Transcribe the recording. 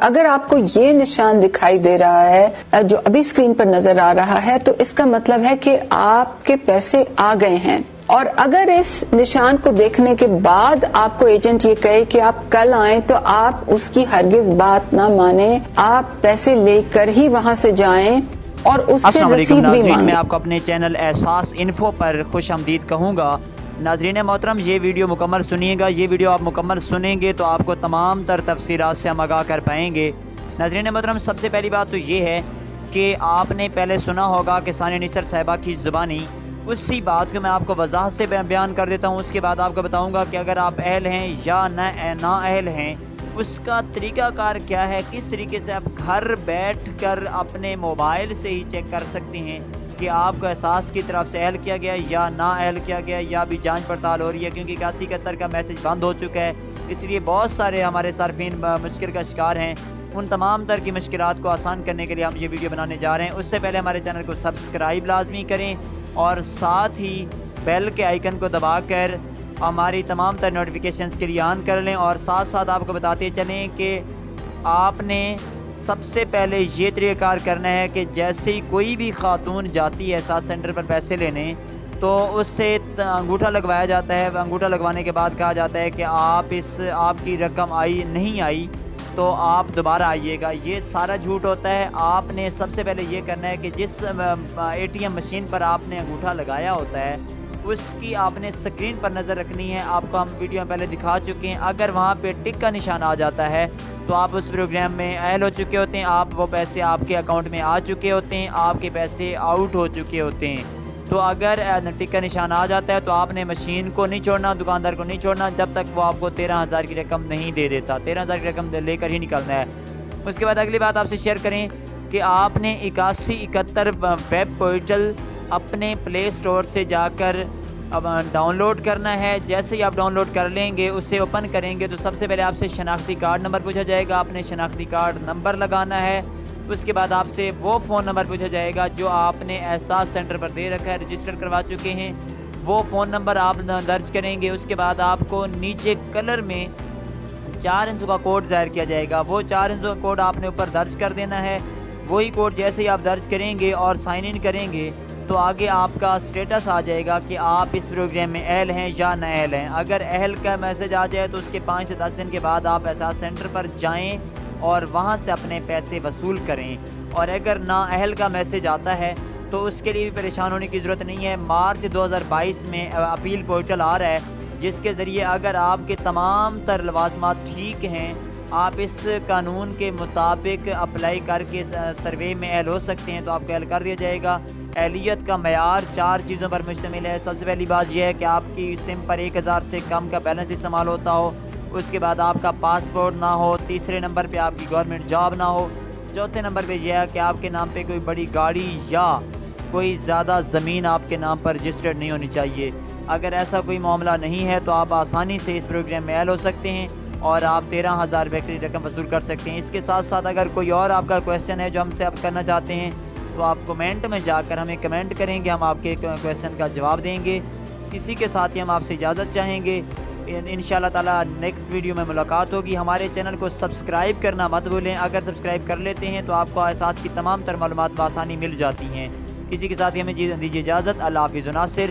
اگر آپ کو یہ نشان دکھائی دے رہا ہے جو ابھی اسکرین پر نظر آ رہا ہے تو اس کا مطلب ہے کہ آپ کے پیسے آ گئے ہیں. اور اگر اس نشان کو دیکھنے کے بعد آپ کو ایجنٹ یہ کہے کہ آپ کل آئیں تو آپ اس کی ہرگز بات نہ مانیں، آپ پیسے لے کر ہی وہاں سے جائیں اور اس سے رسید بھی مانگیں. میں آپ کو اپنے چینل احساس انفو پر خوش آمدید کہوں گا. ناظرین محترم، یہ ویڈیو مکمل سنیے گا. یہ ویڈیو آپ مکمل سنیں گے تو آپ کو تمام تر تفصیلات سے ہم آگاہ کر پائیں گے. ناظرین محترم، سب سے پہلی بات تو یہ ہے کہ آپ نے پہلے سنا ہوگا کہ ثانیہ نثار صاحبہ کی زبانی، اسی بات کو میں آپ کو وضاحت سے بیان کر دیتا ہوں. اس کے بعد آپ کو بتاؤں گا کہ اگر آپ اہل ہیں یا نا اہل ہیں، اس کا طریقہ کار کیا ہے، کس طریقے سے آپ گھر بیٹھ کر اپنے موبائل سے ہی چیک کر سکتے ہیں کہ آپ کو احساس کی طرف سے اہل کیا گیا یا نا اہل کیا گیا، یا بھی جانچ پڑتال ہو رہی ہے. کیونکہ 8171 کا میسج بند ہو چکا ہے، اس لیے بہت سارے ہمارے صارفین مشکل کا شکار ہیں. ان تمام تر کی مشکلات کو آسان کرنے کے لیے ہم یہ ویڈیو بنانے جا رہے ہیں. اس سے پہلے ہمارے چینل کو سبسکرائب لازمی کریں اور ساتھ ہی بیل کے آئیکن کو دبا کر ہماری تمام تر نوٹیفیکیشنز کے لیے آن کر لیں. اور ساتھ ساتھ آپ کو بتاتے چلیں کہ آپ نے سب سے پہلے یہ طریقہ کار کرنا ہے کہ جیسے ہی کوئی بھی خاتون جاتی ہے احساس سینٹر پر پیسے لینے تو اس سے انگوٹھا لگوایا جاتا ہے. انگوٹھا لگوانے کے بعد کہا جاتا ہے کہ آپ کی رقم نہیں آئی تو آپ دوبارہ آئیے گا. یہ سارا جھوٹ ہوتا ہے. آپ نے سب سے پہلے یہ کرنا ہے کہ جس اے ٹی ایم مشین پر آپ نے انگوٹھا لگایا ہوتا ہے اس کی آپ نے سکرین پر نظر رکھنی ہے. آپ کو ہم ویڈیو میں پہلے دکھا چکے ہیں. اگر وہاں پہ ٹک کا نشان آ جاتا ہے تو آپ اس پروگرام میں اہل ہو چکے ہوتے ہیں. وہ پیسے آپ کے اکاؤنٹ میں آ چکے ہوتے ہیں، آپ کے پیسے آؤٹ ہو چکے ہوتے ہیں. تو اگر ٹک کا نشان آ جاتا ہے تو آپ نے مشین کو نہیں چھوڑنا، دکاندار کو نہیں چھوڑنا جب تک وہ آپ کو 13,000 کی رقم نہیں دے دیتا. 13,000 کی رقم لے کر ہی نکلنا ہے. اس کے بعد اگلی بات آپ سے شیئر کریں کہ آپ نے 8171 ویب پورٹل اپنے پلے سٹور سے جا کر اب ڈاؤن لوڈ کرنا ہے. جیسے ہی آپ ڈاؤن لوڈ کر لیں گے، اسے اوپن کریں گے تو سب سے پہلے آپ سے شناختی کارڈ نمبر پوچھا جائے گا. آپ نے شناختی کارڈ نمبر لگانا ہے. اس کے بعد آپ سے وہ فون نمبر پوچھا جائے گا جو آپ نے احساس سینٹر پر دے رکھا ہے، رجسٹر کروا چکے ہیں. وہ فون نمبر آپ درج کریں گے. اس کے بعد آپ کو نیچے کلر میں 4 ہندسوں کا کوڈ ظاہر کیا جائے گا. وہ 4 ہندسوں کا کوڈ آپ نے اوپر درج کر دینا ہے. وہی کوڈ جیسے ہی آپ درج کریں گے اور سائن ان کریں گے تو آگے آپ کا سٹیٹس آ جائے گا کہ آپ اس پروگرام میں اہل ہیں یا نا اہل ہیں. اگر اہل کا میسج آ جائے تو اس کے 5 سے 10 دن کے بعد آپ احساس سینٹر پر جائیں اور وہاں سے اپنے پیسے وصول کریں. اور اگر نا اہل کا میسج آتا ہے تو اس کے لیے بھی پریشان ہونے کی ضرورت نہیں ہے. مارچ 2022 میں اپیل پورٹل آ رہا ہے جس کے ذریعے اگر آپ کے تمام تر لوازمات ٹھیک ہیں، آپ اس قانون کے مطابق اپلائی کر کے سروے میں اہل ہو سکتے ہیں تو آپ کو اہل کر دیا جائے گا. اہلیت کا معیار 4 چیزوں پر مشتمل ہے. سب سے پہلی بات یہ ہے کہ آپ کی سم پر 1000 سے کم کا بیلنس استعمال ہوتا ہو. اس کے بعد آپ کا پاسپورٹ نہ ہو. تیسرے نمبر پہ آپ کی گورنمنٹ جاب نہ ہو. چوتھے نمبر پہ یہ ہے کہ آپ کے نام پہ کوئی بڑی گاڑی یا کوئی زیادہ زمین آپ کے نام پر رجسٹرڈ نہیں ہونی چاہیے. اگر ایسا کوئی معاملہ نہیں ہے تو آپ آسانی سے اس پروگرام میں اہل ہو سکتے ہیں اور آپ 13,000 روپے کی رقم وصول کر سکتے ہیں. اس کے ساتھ ساتھ اگر کوئی اور آپ کا کویسچن ہے جو ہم سے آپ کرنا چاہتے ہیں تو آپ کمنٹ میں جا کر ہمیں کمنٹ کریں گے، ہم آپ کے کویسچن کا جواب دیں گے. اسی کے ساتھ ہی ہم آپ سے اجازت چاہیں گے. انشاءاللہ تعالی نیکسٹ ویڈیو میں ملاقات ہوگی. ہمارے چینل کو سبسکرائب کرنا مت بھولیں. اگر سبسکرائب کر لیتے ہیں تو آپ کو احساس کی تمام تر معلومات بآسانی مل جاتی ہیں. اسی کے ساتھ ہی ہمیں دیجیے اجازت. اللہ حافظ. ناصر.